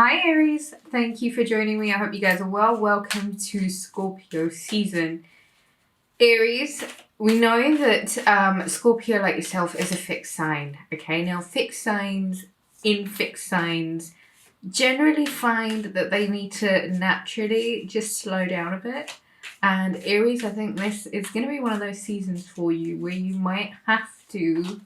Hi Aries, thank you for joining me. I hope you guys are well. Welcome to Scorpio season. Aries, we know that Scorpio, like yourself, is a fixed sign. Okay, now fixed signs generally find that they need to naturally just slow down a bit. And Aries, I think this is going to be one of those seasons for you where you might have to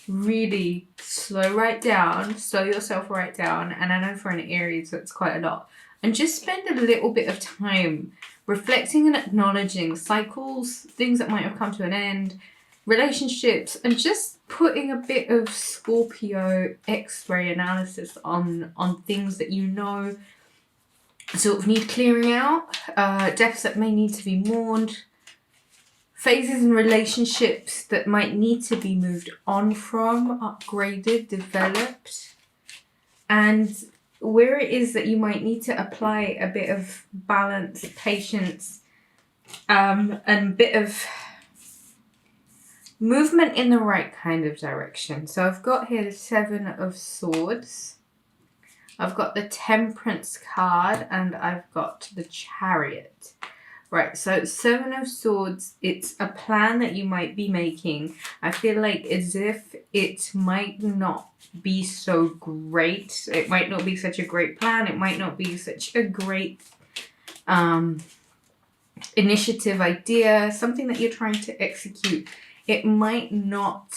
really slow yourself right down. And I know for an Aries that's quite a lot. And just spend a little bit of time reflecting and acknowledging cycles, things that might have come to an end, relationships, and just putting a bit of Scorpio X-ray analysis on things that you know sort of need clearing out, deaths that may need to be mourned, phases in relationships that might need to be moved on from, upgraded, developed, and where it is that you might need to apply a bit of balance, patience, and a bit of movement in the right kind of direction. So I've got here the Seven of Swords. I've got the Temperance card, and I've got the Chariot. Right, so Seven of Swords, it's a plan that you might be making. I feel like as if it might not be so great. It might not be such a great plan. It might not be such a great initiative, idea, something that you're trying to execute. It might not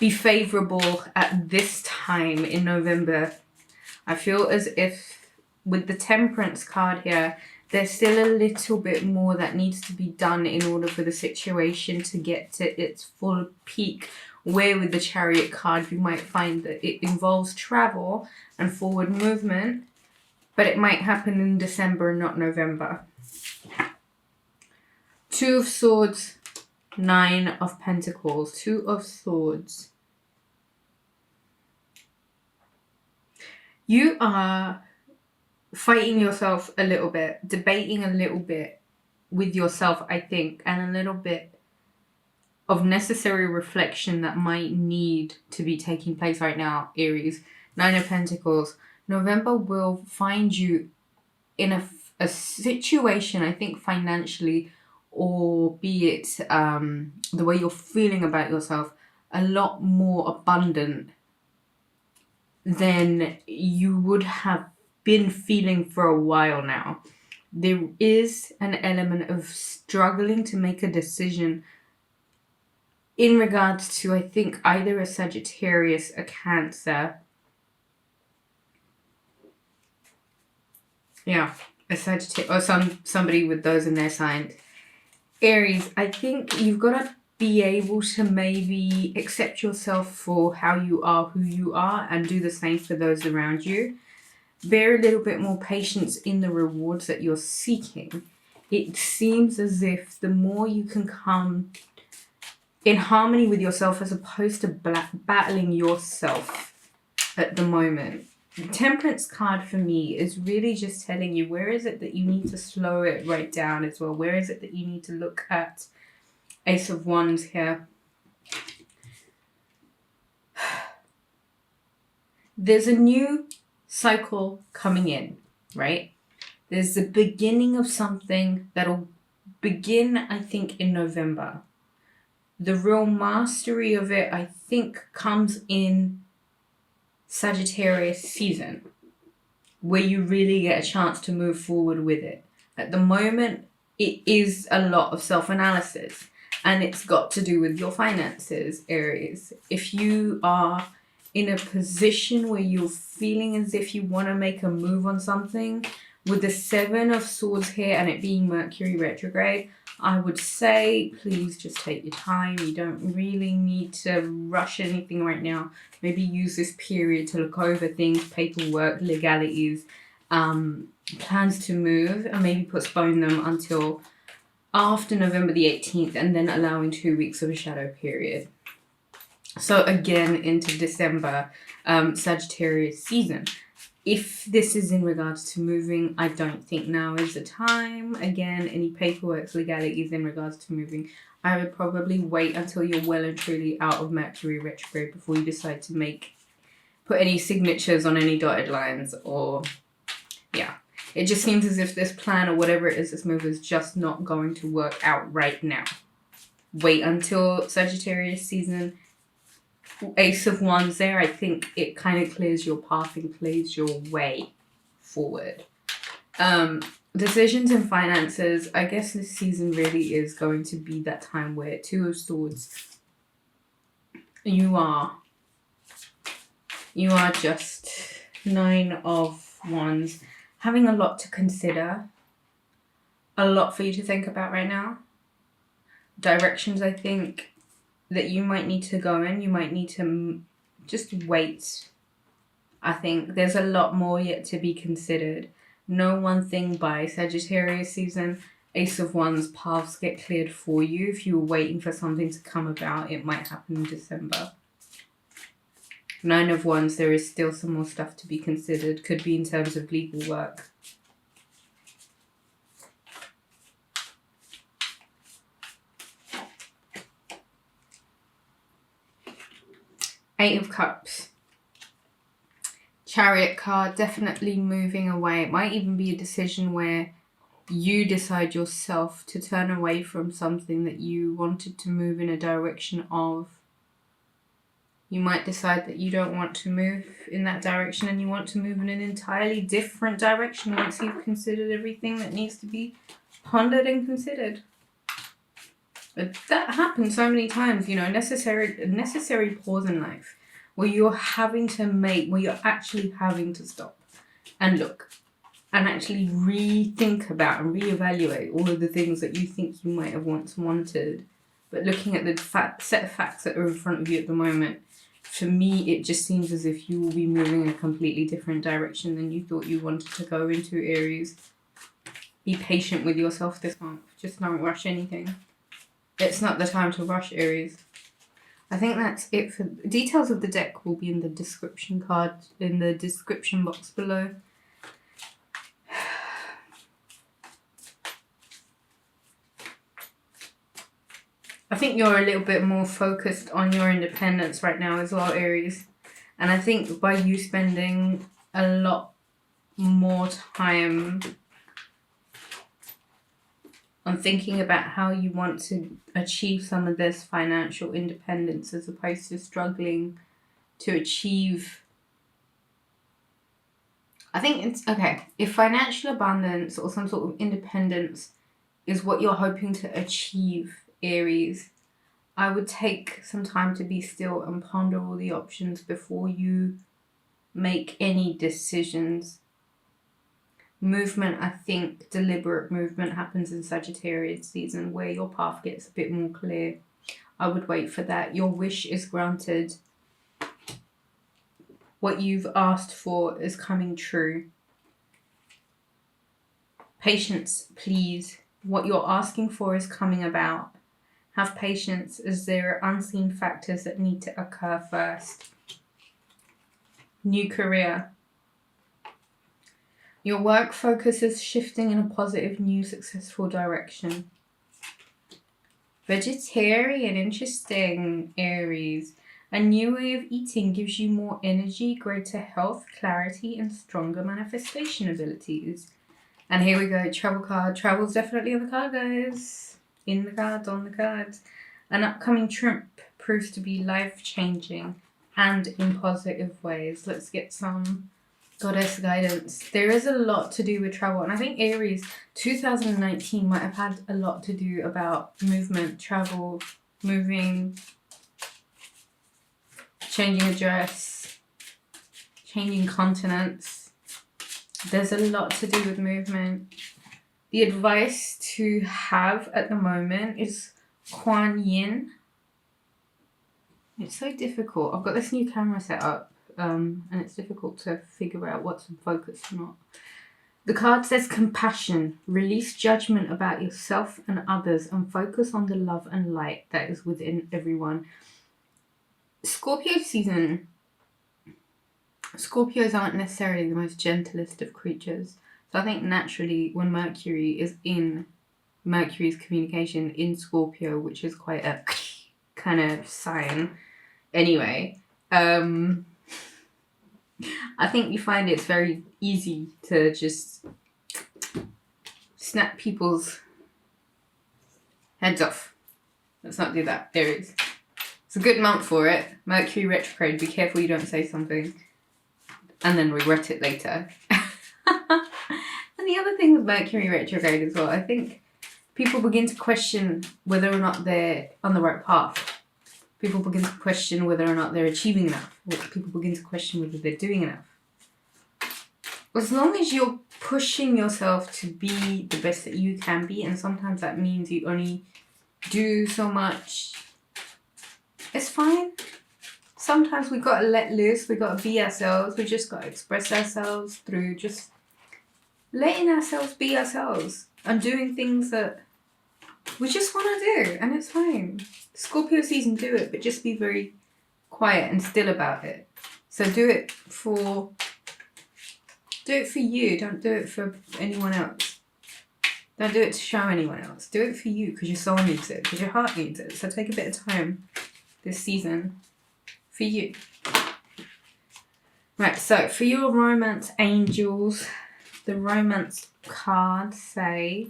be favorable at this time in November. I feel as if with the Temperance card here, there's still a little bit more that needs to be done in order for the situation to get to its full peak. Where with the Chariot card, you might find that it involves travel and forward movement, but it might happen in December and not November. Two of Swords, Nine of Pentacles, Two of Swords. You are fighting yourself a little bit, debating a little bit with yourself, I think, and a little bit of necessary reflection that might need to be taking place right now, Aries. Nine of Pentacles. November will find you in a situation, I think financially, or be it the way you're feeling about yourself, a lot more abundant than you would have been feeling for a while now. There is an element of struggling to make a decision in regards to, I think, either a Sagittarius, a Cancer. Yeah, a Sagittarius, or somebody with those in their sign. Aries, I think you've got to be able to maybe accept yourself for how you are, who you are, and do the same for those around you. Bear a little bit more patience in the rewards that you're seeking. It seems as if the more you can come in harmony with yourself as opposed to battling yourself at the moment. The Temperance card for me is really just telling you where is it that you need to slow it right down as well. Where is it that you need to look at? Ace of Wands here. There's a new cycle coming in, right? There's the beginning of something that'll begin, I think, in November. The real mastery of it, I think, comes in Sagittarius season, where you really get a chance to move forward with it. At the moment, it is a lot of self-analysis, and it's got to do with your finances, Aries. If you are in a position where you're feeling as if you want to make a move on something, with the Seven of Swords here and it being Mercury retrograde, I would say please just take your time. You don't really need to rush anything right now. Maybe use this period to look over things, paperwork, legalities, plans to move, and maybe postpone them until after November the 18th, and then allowing 2 weeks of a shadow period. So again, into December, Sagittarius season. If this is in regards to moving, I don't think now is the time. Again, any paperwork, legalities in regards to moving, I would probably wait until you're well and truly out of Mercury retrograde before you decide to make put any signatures on any dotted lines, or yeah. It just seems as if this plan or whatever it is, this move is just not going to work out right now. Wait until Sagittarius season. Ace of Wands there, I think it kind of clears your path and clears your way forward. Decisions and finances, I guess this season really is going to be that time where Two of Swords, you are just Nine of Wands, having a lot to consider, a lot for you to think about right now. Directions, I think, that you might need to go in. You might need to just wait. I think there's a lot more yet to be considered. No one thing by Sagittarius season. Ace of Wands, paths get cleared for you. If you were waiting for something to come about, it might happen in December. Nine of Wands, there is still some more stuff to be considered. Could be in terms of legal work. Eight of Cups. Chariot card, definitely moving away. It might even be a decision where you decide yourself to turn away from something that you wanted to move in a direction of. You might decide that you don't want to move in that direction and you want to move in an entirely different direction once you've considered everything that needs to be pondered and considered. But that happens so many times, you know, necessary pause in life where you're actually having to stop and look and actually rethink about and reevaluate all of the things that you think you might have once wanted. But looking at the set of facts that are in front of you at the moment, for me, it just seems as if you will be moving in a completely different direction than you thought you wanted to go into, Aries. Be patient with yourself this month. Just don't rush anything. It's not the time to rush, Aries. I think that's it for details of the deck will be in the description card, in the description box below. I think you're a little bit more focused on your independence right now as well, Aries. And I think by you spending a lot more time on thinking about how you want to achieve some of this financial independence as opposed to struggling to achieve. I think it's okay. If financial abundance or some sort of independence is what you're hoping to achieve, Aries, I would take some time to be still and ponder all the options before you make any decisions. Movement, I think deliberate movement happens in Sagittarius season where your path gets a bit more clear. I would wait for that. Your wish is granted. What you've asked for is coming true. Patience, please. What you're asking for is coming about. Have patience as there are unseen factors that need to occur first. New career. Your work focus is shifting in a positive, new, successful direction. Vegetarian, interesting, Aries. A new way of eating gives you more energy, greater health, clarity, and stronger manifestation abilities. And here we go, travel card. Travel's definitely on the card, guys. In the cards, on the cards. An upcoming trip proves to be life-changing and in positive ways. Let's get some goddess guidance. There is a lot to do with travel, and I think Aries 2019 might have had a lot to do about movement, travel, moving, changing address, changing continents. There's a lot to do with movement. The advice to have at the moment is Kuan Yin. It's so difficult. I've got this new camera set up. And it's difficult to figure out what's in focus or not. The card says compassion. Release judgment about yourself and others and focus on the love and light that is within everyone. Scorpio season. Scorpios aren't necessarily the most gentlest of creatures. So I think naturally when Mercury is in Mercury's communication in Scorpio, which is quite a kind of sign anyway, I think you find it's very easy to just snap people's heads off. Let's not do that, Aries. It's a good month for it. Mercury retrograde. Be careful you don't say something and then regret it later. And the other thing with Mercury retrograde as well, I think people begin to question whether or not they're on the right path. People begin to question whether or not they're achieving enough. People begin to question whether they're doing enough. As long as you're pushing yourself to be the best that you can be, and sometimes that means you only do so much, it's fine. Sometimes we gotta let loose, we gotta be ourselves, we just gotta express ourselves through just letting ourselves be ourselves and doing things that we just want to do, and it's fine. Scorpio season, do it, but just be very quiet and still about it. So do it for you, don't do it for anyone else. Don't do it to show anyone else. Do it for you, because your soul needs it, because your heart needs it. So take a bit of time this season for you. Right, so for your romance angels, the romance cards say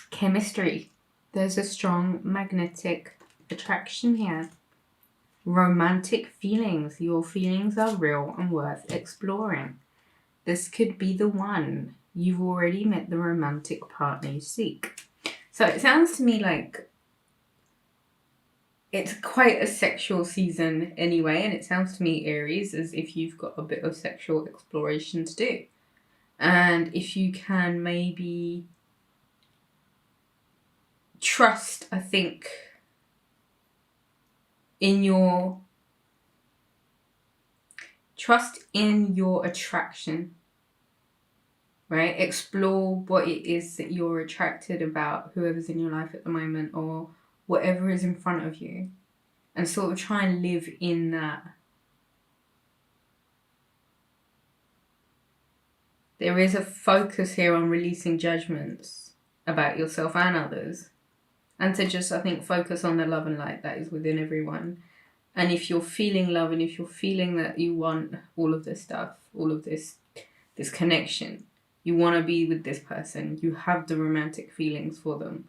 chemistry. There's a strong magnetic attraction here. Romantic feelings. Your feelings are real and worth exploring. This could be the one. You've already met the romantic partner you seek. So it sounds to me like it's quite a sexual season anyway, and it sounds to me, Aries, as if you've got a bit of sexual exploration to do. And if you can maybe trust, I think, in your attraction, right? Explore what it is that you're attracted about, whoever's in your life at the moment, or whatever is in front of you, and sort of try and live in that. There is a focus here on releasing judgments about yourself and others, and to just, I think, focus on the love and light that is within everyone. And if you're feeling love, and if you're feeling that you want all of this stuff, all of this connection, you want to be with this person, you have the romantic feelings for them,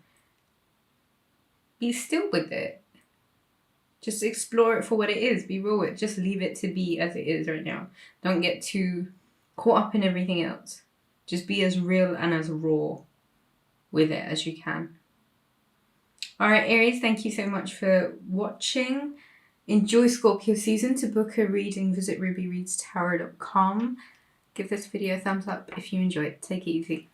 be still with it. Just explore it for what it is. Be real with it. Just leave it to be as it is right now. Don't get too caught up in everything else. Just be as real and as raw with it as you can. Alright, Aries, thank you so much for watching. Enjoy Scorpio season. To book a reading, visit rubyreadstarot.com. Give this video a thumbs up if you enjoyed. Take it easy.